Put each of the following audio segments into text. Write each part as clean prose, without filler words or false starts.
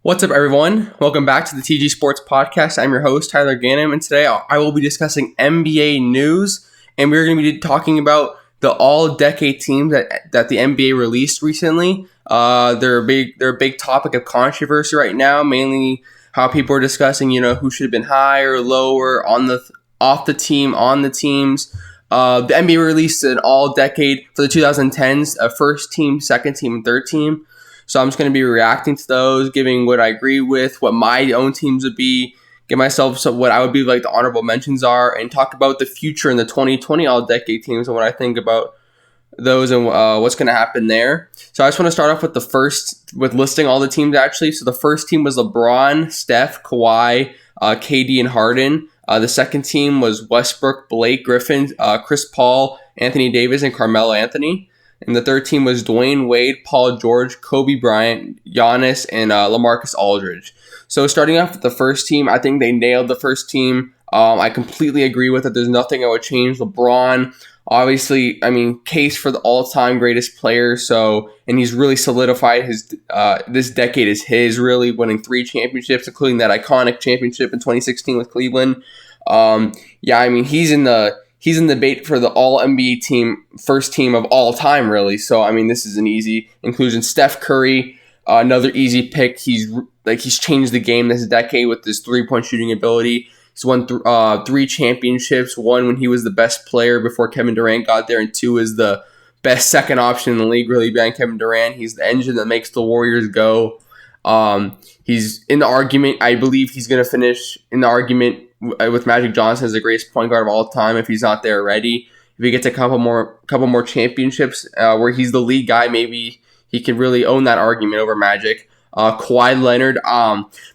What's up, everyone? Welcome back to the TG Sports Podcast. I'm your host, Tyler Ganem, and today I will be discussing NBA news, and we're going to be talking about the all-decade teams that the NBA released recently. They're a big topic of controversy right now, mainly how people are discussing, who should have been higher, lower, off the team, on the teams. The NBA released an all-decade for the 2010s, a first team, second team, and third team. So I'm just going to be reacting to those, giving what I agree with, what my own teams would be, give myself what I would be like the honorable mentions are, and talk about the future in the 2020 all-decade teams and what I think about those and what's going to happen there. So I just want to start off with listing all the teams actually. So the first team was LeBron, Steph, Kawhi, KD, and Harden. The second team was Westbrook, Blake Griffin, Chris Paul, Anthony Davis, and Carmelo Anthony. And the third team was Dwayne Wade, Paul George, Kobe Bryant, Giannis, and LaMarcus Aldridge. So starting off with the first team, I think they nailed the first team. I completely agree with it. There's nothing I would change. LeBron, obviously, case for the all-time greatest player. And he's really solidified his. This decade is his, really winning 3 championships, including that iconic championship in 2016 with Cleveland. He's in the debate for the all-NBA team, first team of all time, really. So, this is an easy inclusion. Steph Curry, another easy pick. He's changed the game this decade with his three-point shooting ability. He's won 3 championships. 1 when he was the best player before Kevin Durant got there, and 2 is the best second option in the league, really, behind Kevin Durant. He's the engine that makes the Warriors go. He's in the argument. I believe he's going to finish in the argument with Magic Johnson as the greatest point guard of all time if he's not there already. If he gets a couple more championships where he's the lead guy, maybe he can really own that argument over Magic. Kawhi Leonard.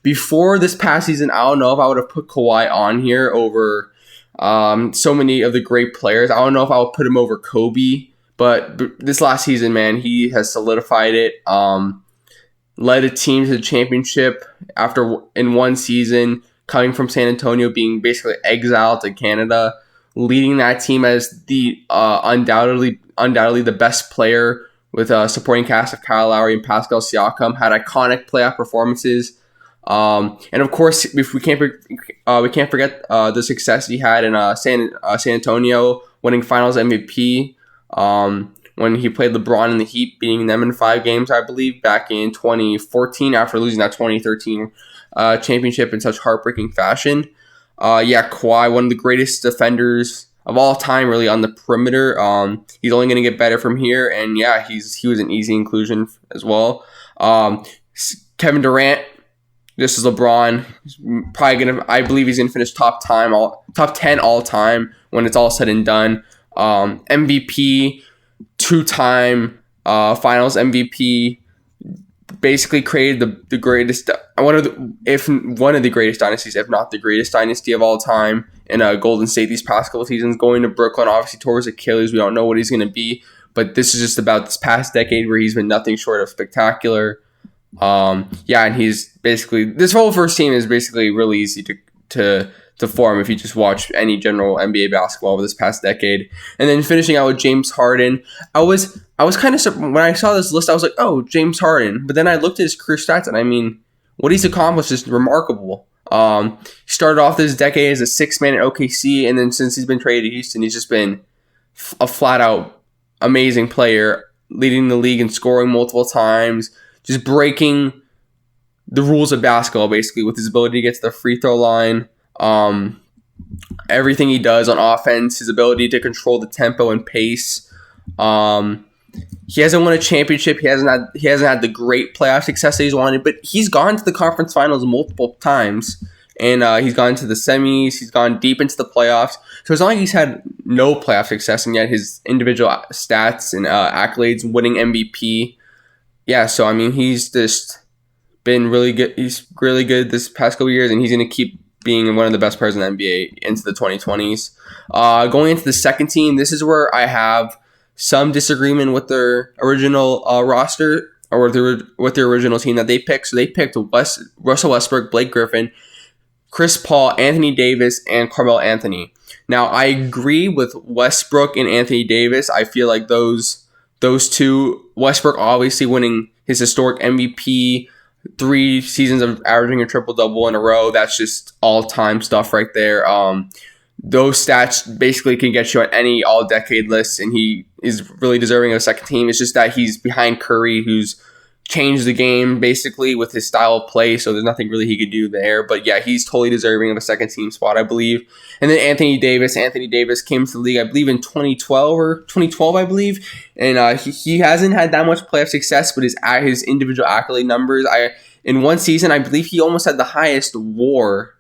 Before this past season, I don't know if I would have put Kawhi on here over so many of the great players. I don't know if I would put him over Kobe, but this last season, man, he has solidified it. Led a team to the championship in one season, coming from San Antonio, being basically exiled to Canada, leading that team as the undoubtedly the best player with a supporting cast of Kyle Lowry and Pascal Siakam, had iconic playoff performances, and of course, if we can't forget the success he had in San Antonio, winning Finals MVP when he played LeBron and the Heat, beating them in 5 games, I believe, back in 2014 after losing that 2013 championship in such heartbreaking fashion. Kawhi, one of the greatest defenders of all time, really, on the perimeter. He's only going to get better from here, and he was an easy inclusion as well. Kevin Durant, this is LeBron. I believe he's going to finish top 10 all time when it's all said and done. MVP, 2-time Finals MVP. Basically created the greatest, one of the greatest dynasties, if not the greatest dynasty of all time in Golden State these past couple seasons. Going to Brooklyn, obviously tore his Achilles. We don't know what he's going to be, but this is just about this past decade where he's been nothing short of spectacular. And he's basically, this whole first team is basically really easy to form if you just watch any general NBA basketball over this past decade. And then finishing out with James Harden, I was kind of, when I saw this list, I was like, oh, James Harden. But then I looked at his career stats, and what he's accomplished is remarkable. He started off this decade as a 6-man at OKC, and then since he's been traded to Houston, he's just been a flat-out amazing player, leading the league and scoring multiple times, just breaking the rules of basketball, basically, with his ability to get to the free throw line. Everything he does on offense, his ability to control the tempo and pace. He hasn't won a championship. He hasn't had the great playoff success that he's wanted, but he's gone to the conference finals multiple times, and he's gone to the semis. He's gone deep into the playoffs. So it's not like he's had no playoff success, and yet his individual stats and accolades, winning MVP. He's just been really good. He's really good this past couple years, and he's going to keep being one of the best players in the NBA into the 2020s. Going into the second team, this is where I have some disagreement with their original roster, or with their original team that they picked. So they picked Russell Westbrook, Blake Griffin, Chris Paul, Anthony Davis, and Carmelo Anthony. Now, I agree with Westbrook and Anthony Davis. I feel like those two, Westbrook obviously winning his historic MVP, 3 seasons of averaging a triple-double in a row. That's just all-time stuff right there. Those stats basically can get you on any all-decade list, and he is really deserving of a second team. It's just that he's behind Curry, who's changed the game basically with his style of play, so there's nothing really he could do there. But yeah, he's totally deserving of a second team spot, I believe. And then Anthony Davis. Anthony Davis came to the league, I believe, in 2012, I believe. And he hasn't had that much playoff success, but his individual accolade numbers, in one season, I believe he almost had the highest WAR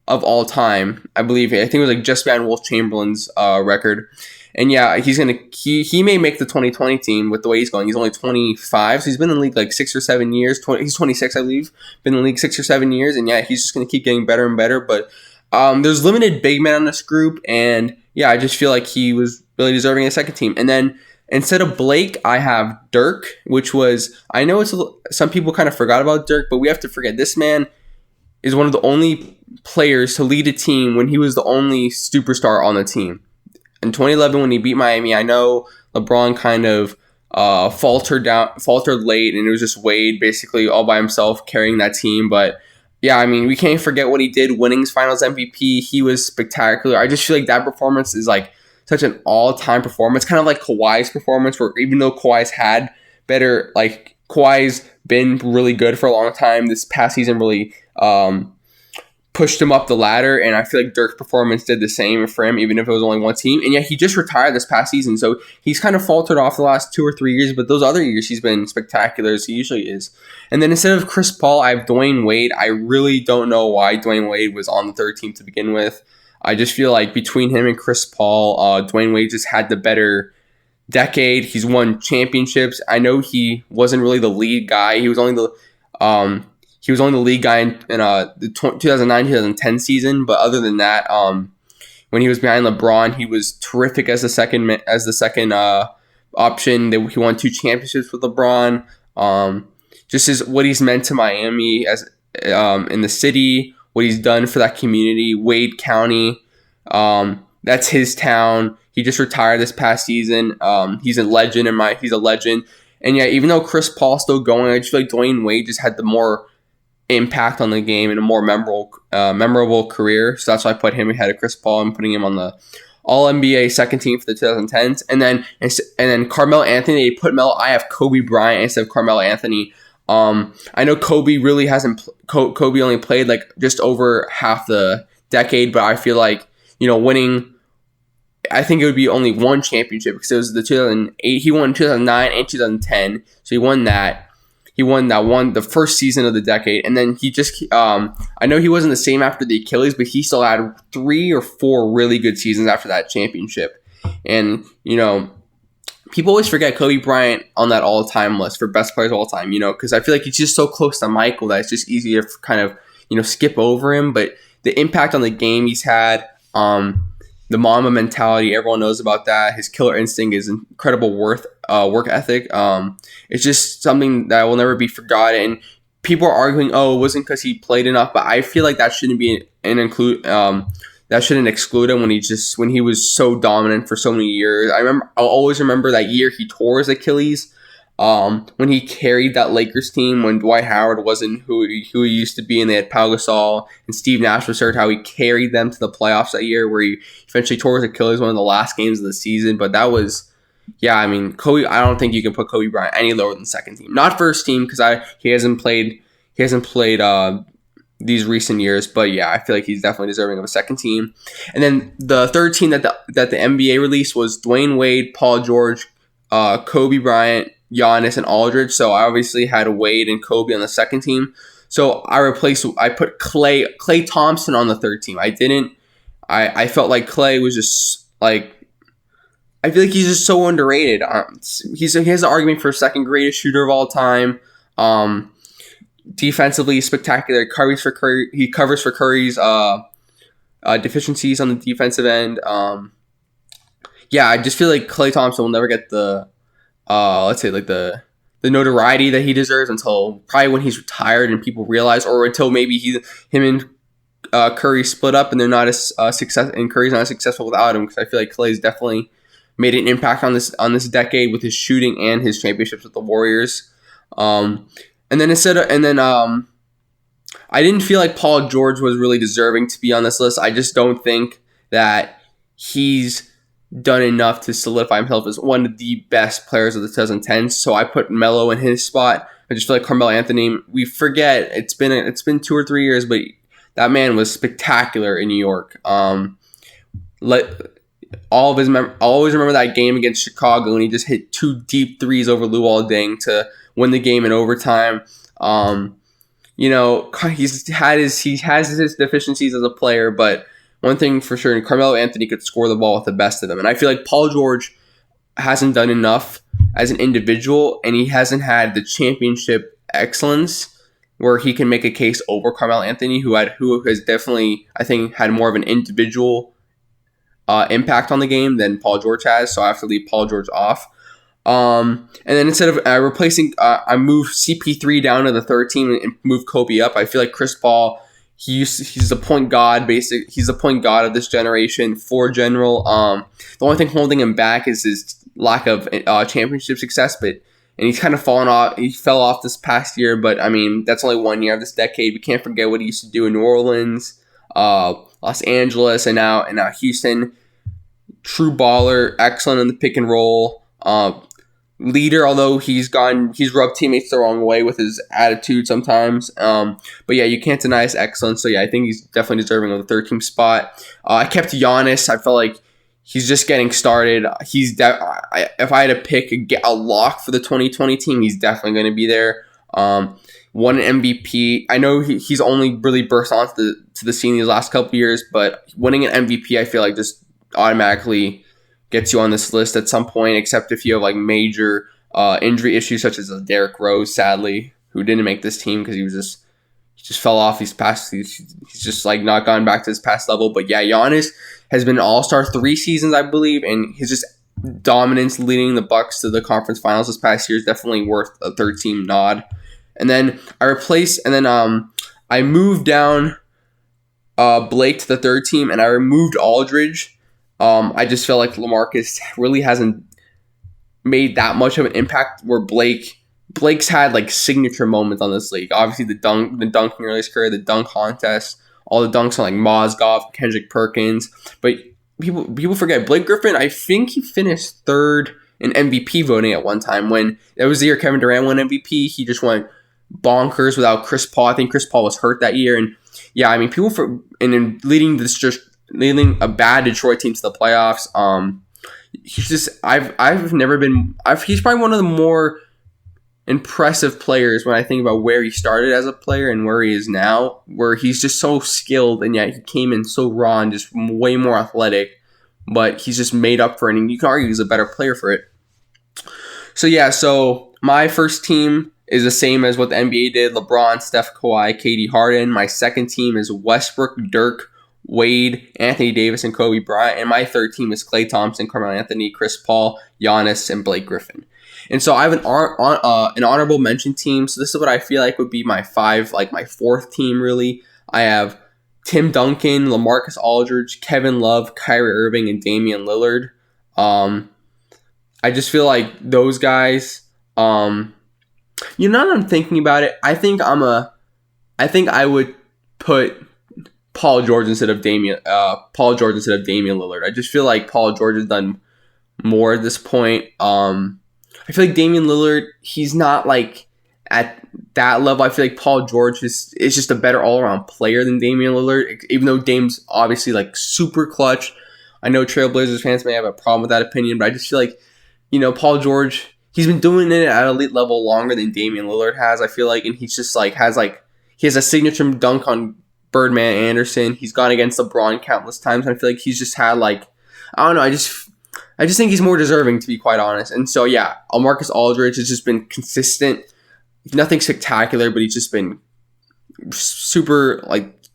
of all time. I think it was like just beyond Wilt Chamberlain's record. And yeah, he may make the 2020 team with the way he's going. He's only 25, so he's been in the league like 6 or 7 years. He's 26, I believe. Been in the league 6 or 7 years, and yeah, he's just going to keep getting better and better. But there's limited big men on this group, and yeah, I just feel like he was really deserving of a second team. And then instead of Blake, I have Dirk, which was, I know some people kind of forgot about Dirk, but we have to forget this man is one of the only players to lead a team when he was the only superstar on the team. In 2011, when he beat Miami, I know LeBron kind of faltered late, and it was just Wade basically all by himself carrying that team. But yeah, I mean, we can't forget what he did, winning his Finals MVP. He was spectacular. I just feel like that performance is like such an all-time performance, kind of like Kawhi's performance, where even though Kawhi's had better, like Kawhi's been really good for a long time, this past season really pushed him up the ladder, and I feel like Dirk's performance did the same for him, even if it was only one team. And yeah, he just retired this past season, so he's kind of faltered off the last 2 or 3 years, but those other years he's been spectacular, as he usually is. And then instead of Chris Paul, I have Dwayne Wade. I really don't know why Dwayne Wade was on the third team to begin with. I just feel like between him and Chris Paul, Dwayne Wade just had the better decade. He's won championships. I know he wasn't really the lead guy. He was only the lead guy in the 2009-2010 season. But other than that, when he was behind LeBron, he was terrific as the second option. He won 2 championships with LeBron. Just as what he's meant to Miami as in the city, what he's done for that community, Wade County. That's his town. He just retired this past season. He's a legend he's a legend. And yeah, even though Chris Paul's still going, I just feel like Dwayne Wade just had the more impact on the game and a more memorable career. So that's why I put him ahead of Chris Paul and putting him on the All-NBA second team for the 2010s. And then Carmelo Anthony, they put I have Kobe Bryant instead of Carmelo Anthony. I know Kobe really hasn't. Kobe only played like just over half the decade, but I feel like winning. I think it would be only one championship because it was the 2008. He won 2009 and 2010, so he won that. He won the first season of the decade, and then he just. I know he wasn't the same after the Achilles, but he still had 3 or 4 really good seasons after that championship, and people always forget Kobe Bryant on that all-time list for best players of all time, because I feel like he's just so close to Michael that it's just easier to kind of, skip over him. But the impact on the game he's had, the Mamba mentality, everyone knows about that. His killer instinct, his incredible work ethic. It's just something that will never be forgotten. People are arguing, it wasn't because he played enough, but I feel like that shouldn't be that shouldn't exclude him when he was so dominant for so many years. I'll always remember that year he tore his Achilles. When he carried that Lakers team when Dwight Howard wasn't who he used to be, and they had Pau Gasol and Steve Nash was hurt, how he carried them to the playoffs that year, where he eventually tore his Achilles one of the last games of the season. But that was, Kobe. I don't think you can put Kobe Bryant any lower than second team, not first team, because he hasn't played these recent years, but yeah, I feel like he's definitely deserving of a second team. And then the third team that the NBA released was Dwayne Wade, Paul George, Kobe Bryant, Giannis, and Aldridge. So I obviously had Wade and Kobe on the second team. So I put Klay Thompson on the third team. I felt like Klay was just like, I feel like he's just so underrated. He has an argument for second greatest shooter of all time. Defensively spectacular. He covers for Curry's deficiencies on the defensive end. I just feel like Klay Thompson will never get the the notoriety that he deserves until probably when he's retired and people realize, or until maybe him and Curry split up and they're not as and Curry's not as successful without him, because I feel like Klay's definitely made an impact on this decade with his shooting and his championships with the Warriors. And then I didn't feel like Paul George was really deserving to be on this list. I just don't think that he's done enough to solidify himself as one of the best players of the 2010s. So I put Melo in his spot. I just feel like Carmelo Anthony, we forget it's been 2 or 3 years, but that man was spectacular in New York. Always remember that game against Chicago when he just hit 2 deep threes over Luol Deng to win the game in overtime. He has his deficiencies as a player, but one thing for sure, Carmelo Anthony could score the ball with the best of them. And I feel like Paul George hasn't done enough as an individual, and he hasn't had the championship excellence where he can make a case over Carmelo Anthony, who has definitely, I think, had more of an individual impact on the game than Paul George has. So I have to leave Paul George off. And then instead of replacing, I moved CP3 down to the third team and moved Kobe up. I feel like Chris Paul, he's the point god, basically. He's the point god of this generation for general. The only thing holding him back is his lack of championship success, and he's kind of fallen off. He fell off this past year, but I mean, that's only 1 year of this decade. We can't forget what he used to do in New Orleans, Los Angeles, and now Houston. True baller, excellent in the pick and roll. Leader, although he's rubbed teammates the wrong way with his attitude sometimes. But yeah, you can't deny his excellence. So yeah, I think he's definitely deserving of the third team spot. I kept Giannis. I felt like he's just getting started. If I had to pick a lock for the 2020 team, he's definitely going to be there. Won an MVP. I know he's only really burst onto the scene these last couple years, but winning an MVP, I feel like just automatically gets you on this list at some point, except if you have like major injury issues such as Derrick Rose, sadly, who didn't make this team because he just fell off. He's just like not gone back to his past level. But yeah, Giannis has been an all-star 3 seasons, I believe, and his just dominance leading the Bucks to the conference finals this past year is definitely worth a third team nod. And then I moved down Blake to the third team, and I removed Aldridge. I just feel like LaMarcus really hasn't made that much of an impact where Blake's had like signature moments on this league. Obviously the dunk in early his career, the dunk contest, all the dunks on like Mozgov, Kendrick Perkins. But people forget Blake Griffin, I think he finished third in MVP voting at one time when it was the year Kevin Durant won MVP. He just went bonkers without Chris Paul. I think Chris Paul was hurt that year. And yeah, I mean, leading a bad Detroit team to the playoffs. He's probably one of the more impressive players when I think about where he started as a player and where he is now, where he's just so skilled and yet he came in so raw and just way more athletic, but he's just made up for it, and you can argue he's a better player for it. So yeah, my first team is the same as what the NBA did: LeBron, Steph, Kawhi, KD, Harden. My second team is Westbrook, Dirk, Wade, Anthony Davis, and Kobe Bryant. And my third team is Klay Thompson, Carmelo Anthony, Chris Paul, Giannis, and Blake Griffin. And so I have an honorable mention team. So this is what I feel like would be my fourth team, really. I have Tim Duncan, LaMarcus Aldridge, Kevin Love, Kyrie Irving, and Damian Lillard. I just feel like those guys, now that I'm thinking about it, I think I would put Paul George instead of Damian Lillard. I just feel like Paul George has done more at this point. I feel like Damian Lillard, he's not like at that level. I feel like Paul George is just a better all-around player than Damian Lillard, even though Dame's obviously like super clutch. I know Trailblazers fans may have a problem with that opinion, but I just feel like, Paul George, he's been doing it at elite level longer than Damian Lillard has, I feel like, and he's just like he has a signature dunk on Birdman Anderson. He's gone against LeBron countless times, and I feel like he's just had I don't know, I just think he's more deserving, to be quite honest. And so yeah, Marcus Aldridge has just been consistent. Nothing spectacular, but he's just been super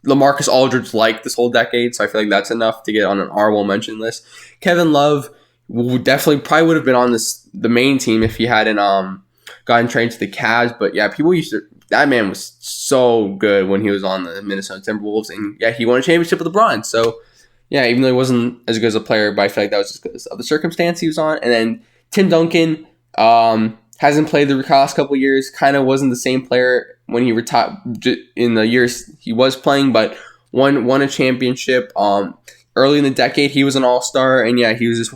LaMarcus Aldridge this whole decade. So I feel like that's enough to get on an honorable mention list. Kevin Love probably would have been on the main team if he hadn't gotten traded to the Cavs. But yeah, that man was so good when he was on the Minnesota Timberwolves, and yeah, he won a championship with LeBron. So yeah, even though he wasn't as good as a player, but I feel like that was just because of the circumstance he was on. And then Tim Duncan, Hasn't played the last couple of years. Kind of wasn't the same player when he retired in the years he was playing, but won a championship. Early in the decade, he was an all-star, and yeah, he's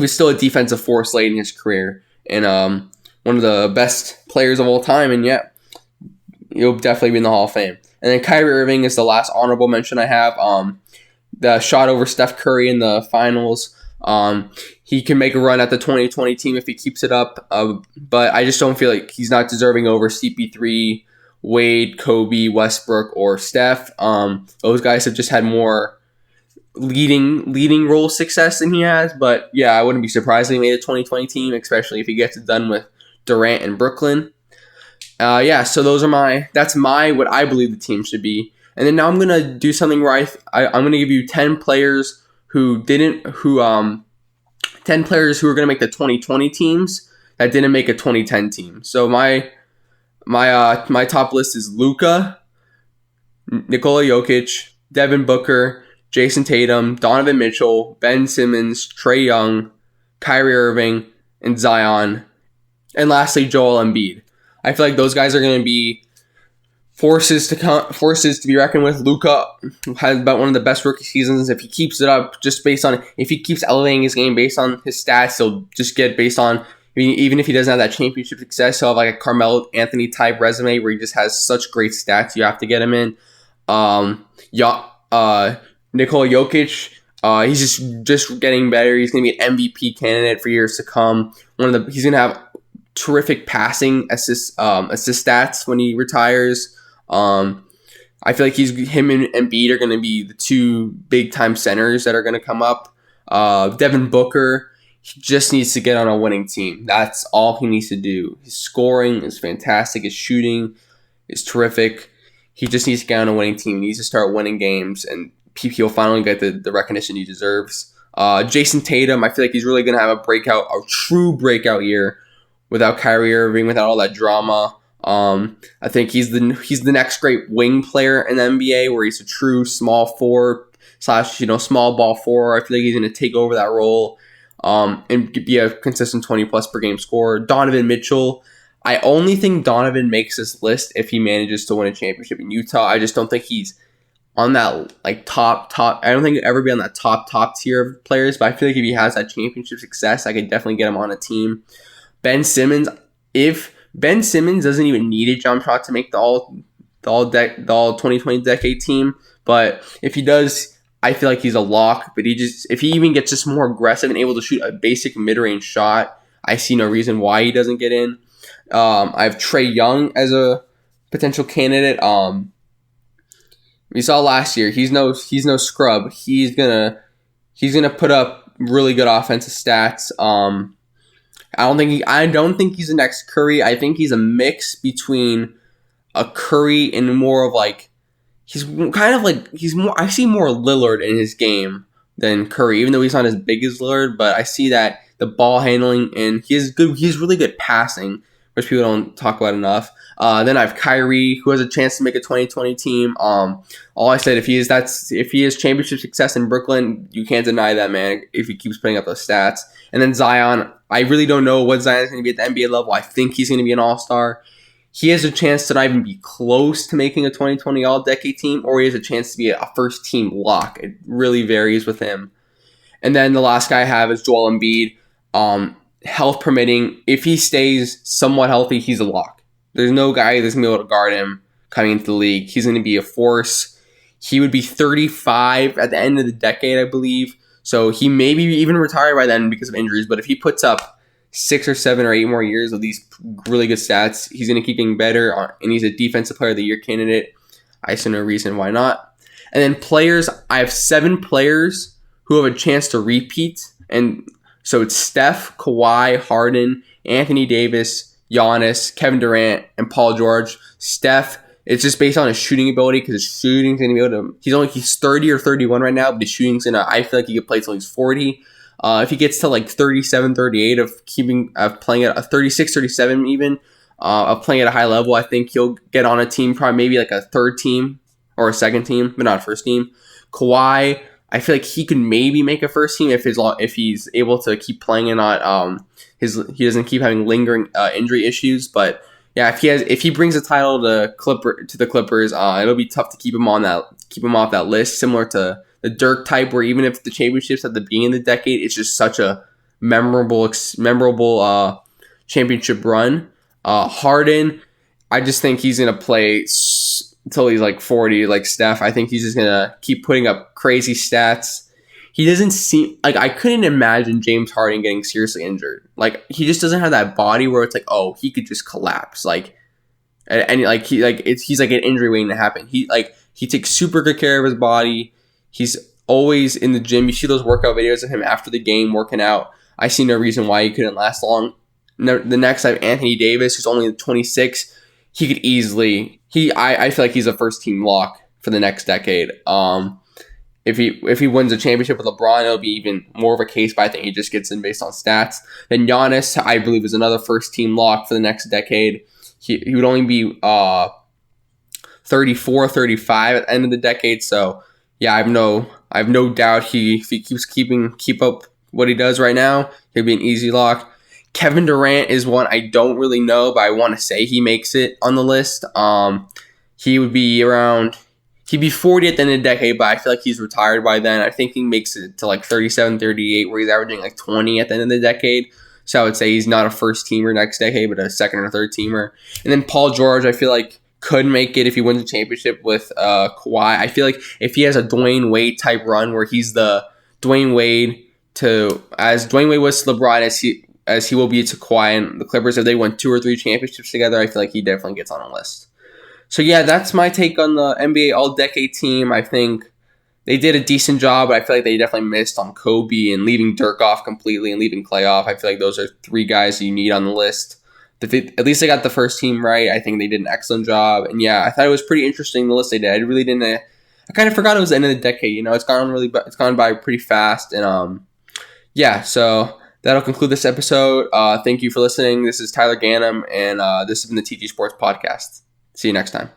still a defensive force late in his career, and one of the best players of all time, and yeah, he'll definitely be in the Hall of Fame. And then Kyrie Irving is the last honorable mention I have. The shot over Steph Curry in the finals. He can make a run at the 2020 team if he keeps it up, but I just don't feel like he's not deserving over CP3, Wade, Kobe, Westbrook, or Steph. Those guys have just had more leading role success than he has. But yeah, I wouldn't be surprised if he made a 2020 team, especially if he gets it done with Durant and Brooklyn. So that's what I believe the team should be. And then now I'm gonna do something where I'm gonna give you 10 players who are gonna make the 2020 teams that didn't make a 2010 team. So my top list is Luka, Nikola Jokic, Devin Booker, Jason Tatum, Donovan Mitchell, Ben Simmons, Trae Young, Kyrie Irving, and Zion, and lastly Joel Embiid. I feel like those guys are going to be forces to be reckoned with. Luka has about one of the best rookie seasons. If he keeps it up, if he keeps elevating his game based on his stats, he'll just get based on, even if he doesn't have that championship success, he'll have like a Carmelo Anthony type resume where he just has such great stats. You have to get him in. Nikola Jokic, he's just getting better. He's going to be an MVP candidate for years to come. He's going to have terrific passing assist stats when he retires. I feel like him and Embiid are going to be the two big time centers that are going to come up. Devin Booker, he just needs to get on a winning team. That's all he needs to do. His scoring is fantastic. His shooting is terrific. He just needs to get on a winning team. He needs to start winning games, and he'll finally get the recognition he deserves. Jason Tatum, I feel like he's really going to have a true breakout year without Kyrie Irving, without all that drama. I think he's the next great wing player in the NBA, where he's a true small forward / small ball forward. I feel like he's going to take over that role and be a consistent 20 plus per game scorer. Donovan Mitchell, I only think Donovan makes this list if he manages to win a championship in Utah. I just don't think he's on that top. I don't think he'll ever be on that top tier of players, but I feel like if he has that championship success, I could definitely get him on a team. Ben Simmons, if Ben Simmons doesn't even need a jump shot to make the all 2020 decade team, but if he does, I feel like he's a lock. But if he even gets just more aggressive and able to shoot a basic mid-range shot, I see no reason why he doesn't get in. I have Trae Young as a potential candidate. We saw last year he's no scrub. He's gonna put up really good offensive stats. I don't think he's the next Curry. I think he's a mix between a Curry and more of like I see more Lillard in his game than Curry, even though he's not as big as Lillard, but I see that the ball handling and he's really good passing, which people don't talk about enough. Then I have Kyrie, who has a chance to make a 2020 team. All I said, if he has championship success in Brooklyn, you can't deny that, man, if he keeps putting up those stats. And then Zion, I really don't know what Zion's going to be at the NBA level. I think he's going to be an all-star. He has a chance to not even be close to making a 2020 all-decade team, or he has a chance to be a first-team lock. It really varies with him. And then the last guy I have is Joel Embiid. Health permitting, if he stays somewhat healthy, he's a lock. There's no guy that's going to be able to guard him coming into the league. He's going to be a force. He would be 35 at the end of the decade, I believe. So he may be even retired by then because of injuries. But if he puts up 6 or 7 or 8 more years of these really good stats, he's going to keep getting better. And he's a Defensive Player of the Year candidate. I see no reason why not. And then players, I have 7 players who have a chance to repeat. And so it's Steph, Kawhi, Harden, Anthony Davis, Giannis, Kevin Durant, and Paul George. Steph, it's just based on his shooting ability, because his shooting's going to be able to... He's 30 or 31 right now, but his shooting's going to... I feel like he could play till he's 40. If he gets to like 37, 38 of playing at a 36, 37 even, of playing at a high level, I think he'll get on a team, probably maybe like a third team or a second team, but not a first team. Kawhi, I feel like he could maybe make a first team if he's able to keep playing and not he doesn't keep having lingering injury issues. But yeah, if he brings a title to the Clippers, it'll be tough to keep him off that list. Similar to the Dirk type, where even if the championships at the beginning of the decade, it's just such a memorable championship run. Harden, I just think he's gonna play until he's like 40, like Steph. I think he's just gonna keep putting up crazy stats. He doesn't seem like, I couldn't imagine James Harden getting seriously injured. Like, he just doesn't have that body where it's like, oh, he could just collapse. Like, and like he's like an injury waiting to happen. He takes super good care of his body. He's always in the gym. You see those workout videos of him after the game working out. I see no reason why he couldn't last long. The next I have Anthony Davis, who's only 26. He could easily. I feel like he's a first team lock for the next decade. If he wins a championship with LeBron, it'll be even more of a case, but I think he just gets in based on stats. Then Giannis, I believe, is another first team lock for the next decade. He would only be 34, 35 at the end of the decade. So yeah, I have no doubt if he keep up what he does right now, he'll be an easy lock. Kevin Durant is one I don't really know, but I want to say he makes it on the list. He would be around. He'd be 40 at the end of the decade, but I feel like he's retired by then. I think he makes it to like 37, 38, where he's averaging like 20 at the end of the decade. So I would say he's not a first teamer next decade, but a second or third teamer. And then Paul George, I feel like could make it if he wins a championship with Kawhi. I feel like if he has a Dwayne Wade type run where he's the Dwayne Wade as Dwayne Wade was to LeBron, as he will be to Kawhi and the Clippers, if they win 2 or 3 championships together, I feel like he definitely gets on a list. So yeah, that's my take on the NBA All-Decade team. I think they did a decent job, but I feel like they definitely missed on Kobe and leaving Dirk off completely and leaving Klay off. I feel like those are 3 guys you need on the list. At least they got the first team right. I think they did an excellent job. And yeah, I thought it was pretty interesting, the list they did. I really didn't. I kind of forgot it was the end of the decade. You know, it's gone by pretty fast. And yeah, so that'll conclude this episode. Thank you for listening. This is Tyler Ganem, and this has been the TG Sports Podcast. See you next time.